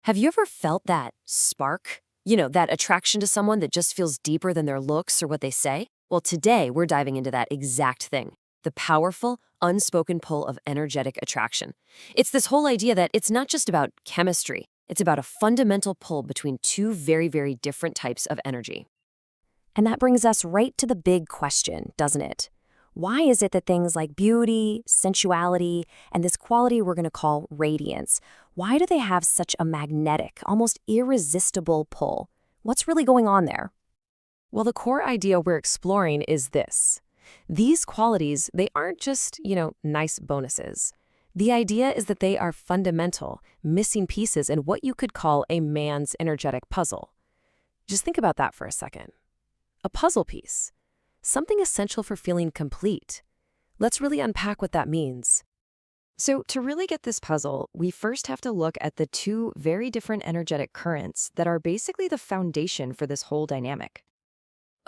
Have you ever felt that spark? That attraction to someone that just feels deeper than their looks or what they say? Well, today we're diving into that exact thing, the powerful, unspoken pull of energetic attraction. It's this whole idea that it's not just about chemistry, it's about a fundamental pull between two very, very different types of energy. And that brings us right to the big question, doesn't it? Why is it that things like beauty, sensuality, and this quality we're going to call radiance, why do they have such a magnetic, almost irresistible pull? What's really going on there? Well, the core idea we're exploring is this. These qualities, they aren't just, nice bonuses. The idea is that they are fundamental, missing pieces in what you could call a man's energetic puzzle. Just think about that for a second. A puzzle piece. Something essential for feeling complete. Let's really unpack what that means. So, to really get this puzzle, we first have to look at the two very different energetic currents that are basically the foundation for this whole dynamic.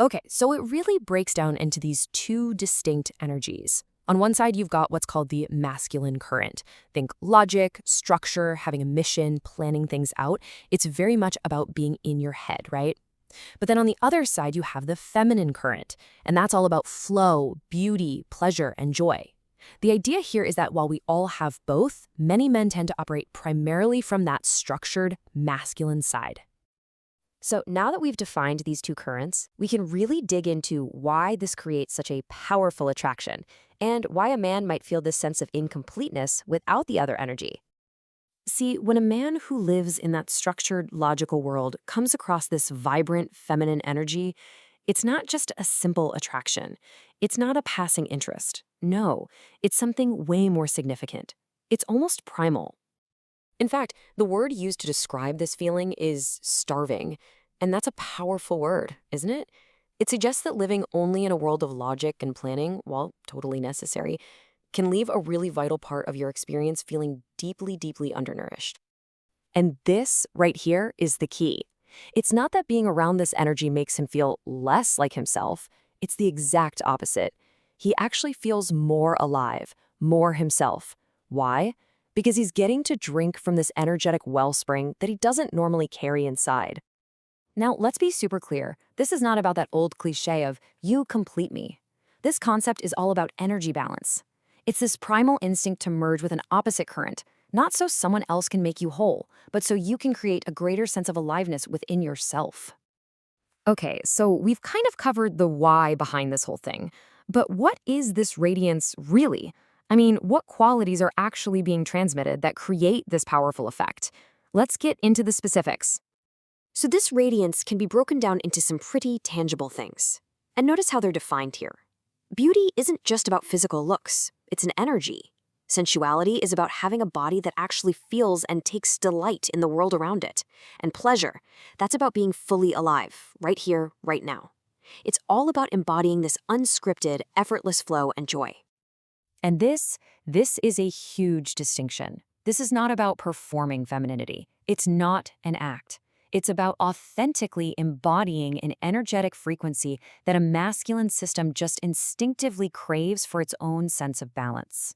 Okay, so it really breaks down into these two distinct energies. On one side, you've got what's called the masculine current. Think logic, structure, having a mission, planning things out. It's very much about being in your head, right? But then on the other side, you have the feminine current, and that's all about flow, beauty, pleasure, and joy. The idea here is that while we all have both, many men tend to operate primarily from that structured, masculine side. So now that we've defined these two currents, we can really dig into why this creates such a powerful attraction, and why a man might feel this sense of incompleteness without the other energy. See, when a man who lives in that structured, logical world comes across this vibrant, feminine energy, it's not just a simple attraction. It's not a passing interest. No, it's something way more significant. It's almost primal. In fact, the word used to describe this feeling is starving, and that's a powerful word, isn't it? It suggests that living only in a world of logic and planning, while totally necessary, can leave a really vital part of your experience feeling deeply, deeply undernourished. And this right here is the key. It's not that being around this energy makes him feel less like himself. It's the exact opposite. He actually feels more alive, more himself. Why? Because he's getting to drink from this energetic wellspring that he doesn't normally carry inside. Now, let's be super clear. This is not about that old cliche of, you complete me. This concept is all about energy balance. It's this primal instinct to merge with an opposite current, not so someone else can make you whole, but so you can create a greater sense of aliveness within yourself. Okay, so we've kind of covered the why behind this whole thing. But what is this radiance really? I mean, what qualities are actually being transmitted that create this powerful effect? Let's get into the specifics. So this radiance can be broken down into some pretty tangible things. And notice how they're defined here. Beauty isn't just about physical looks. It's an energy. Sensuality is about having a body that actually feels and takes delight in the world around it. And pleasure, that's about being fully alive, right here, right now. It's all about embodying this unscripted, effortless flow and joy. And this is a huge distinction. This is not about performing femininity. It's not an act. It's about authentically embodying an energetic frequency that a masculine system just instinctively craves for its own sense of balance.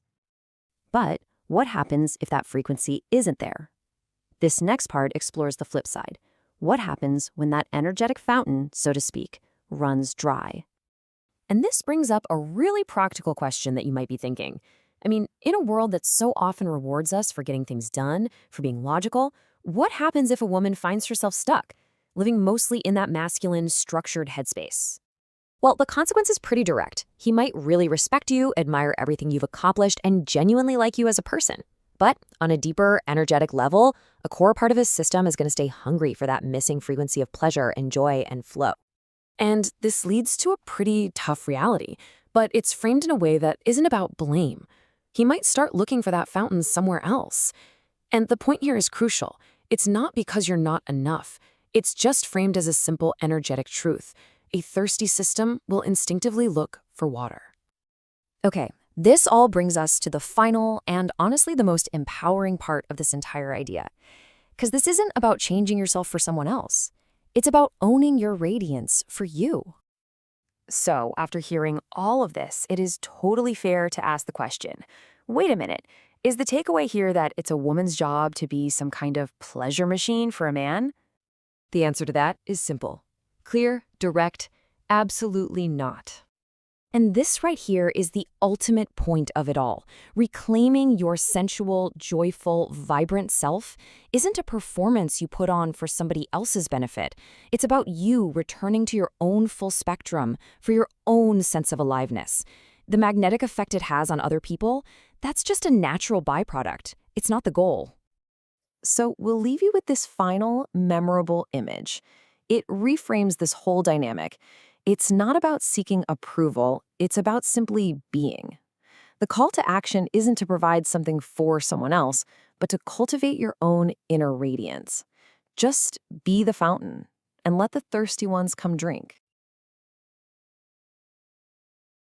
But what happens if that frequency isn't there? This next part explores the flip side. What happens when that energetic fountain, so to speak, runs dry? And this brings up a really practical question that you might be thinking. I mean, in a world that so often rewards us for getting things done, for being logical, what happens if a woman finds herself stuck, living mostly in that masculine, structured headspace? Well, the consequence is pretty direct. He might really respect you, admire everything you've accomplished, and genuinely like you as a person. But on a deeper, energetic level, a core part of his system is going to stay hungry for that missing frequency of pleasure and joy and flow. And this leads to a pretty tough reality, but it's framed in a way that isn't about blame. He might start looking for that fountain somewhere else. And the point here is crucial. It's not because you're not enough. It's just framed as a simple energetic truth. A thirsty system will instinctively look for water. Okay, this all brings us to the final and honestly the most empowering part of this entire idea. Because this isn't about changing yourself for someone else. It's about owning your radiance for you. So, after hearing all of this, it is totally fair to ask the question, wait a minute, Is the takeaway here that it's a woman's job to be some kind of pleasure machine for a man? The answer to that is simple. Clear, direct, absolutely not. And this right here is the ultimate point of it all. Reclaiming your sensual, joyful, vibrant self isn't a performance you put on for somebody else's benefit. It's about you returning to your own full spectrum for your own sense of aliveness. The magnetic effect it has on other people, that's just a natural byproduct. It's not the goal. So we'll leave you with this final, memorable image. It reframes this whole dynamic. It's not about seeking approval, it's about simply being. The call to action isn't to provide something for someone else, but to cultivate your own inner radiance. Just be the fountain and let the thirsty ones come drink.